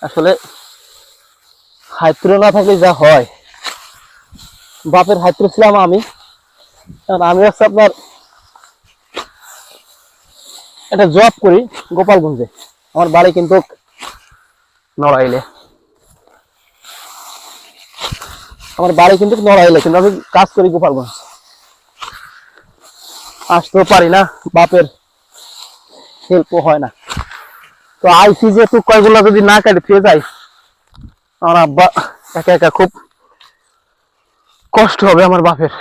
আসলে হাইত্র না থাকলে যা হয়, বাপের হাইত্র ছিলাম আমি, আর আমি হচ্ছে আপনার একটা জব করি গোপালগঞ্জে। আমার বাড়ি কিন্তু নড়াইলে, কিন্তু আমি কাজ করি গোপালগঞ্জ। আসতেও পারি না, বাপের হেল্পও হয় না। তো আইসি যে টুক কয়গুলো যদি না কাটে ফিরে যায়, আমার আব্বা একা একা খুব কষ্ট হবে আমার বাপের।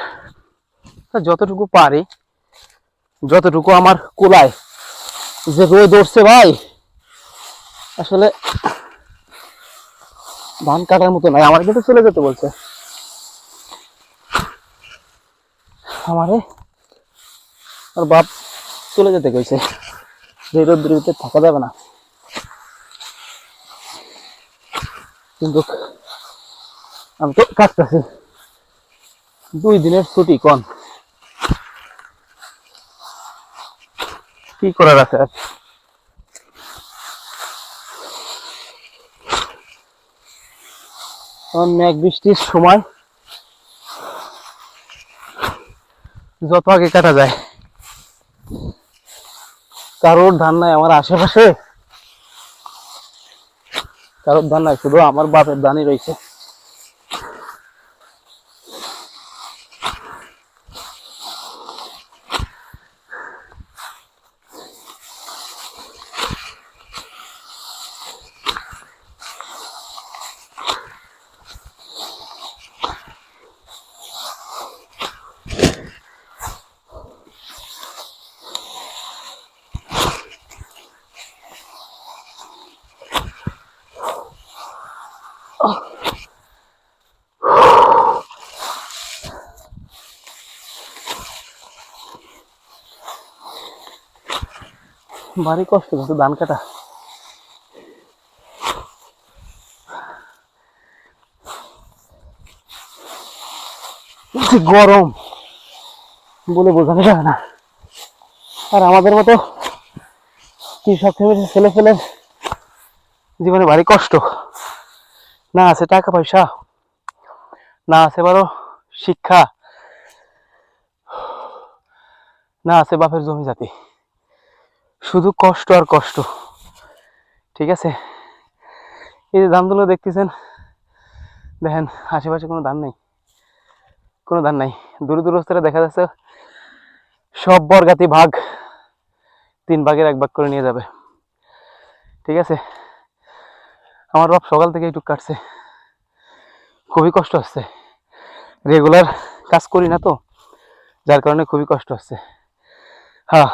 যতটুকু পারি, যতটুকু আমার কুলায়, যে রোদ উঠছে ভাই, আসলে ধান কাটার মতো নাই। আমার কিন্তু চলে যেতে বলছে, আমারে আর বাপ চলে যেতে কইছে, যে রোদ্রের ভিতরে থাকা যাবে না। কিন্তু আমি তো কাটতেছি, 2 দিনের ছুটি, কোন কি করার আছে আর। মেঘ বৃষ্টির সময় যত আগে কাটা যায়। কারোর ধান নাই আমার আশেপাশে, কারোর ধান নাই, শুধু আমার বাপের ধানই রয়েছে। ভারী কষ্ট কিন্তু ধান কাটা। গরম বলে বোঝানো যাবে না। আর আমাদের মতো কৃষক ছেলে ফেলে জীবনে ভারী কষ্ট। না আছে টাকা পয়সা, না আছে বড় শিক্ষা, না আছে বাপের জমি জাতি, শুধু কষ্ট আর কষ্ট। ঠিক আছে, এই যে ধানগুলো দেখতেছেন, দেখেন আশেপাশে কোনো ধান নেই, কোনো ধান নাই। দূরস্থরে দেখা যাচ্ছে সব বর্গাতি ভাগ 3 ভাগের 1 ভাগ করে নিয়ে যাবে। ঠিক আছে, আমার বাপ সকাল থেকে একটু কাটছে, খুবই কষ্ট হচ্ছে। রেগুলার কাজ করি না তো, যার কারণে খুবই কষ্ট হচ্ছে। হ্যাঁ।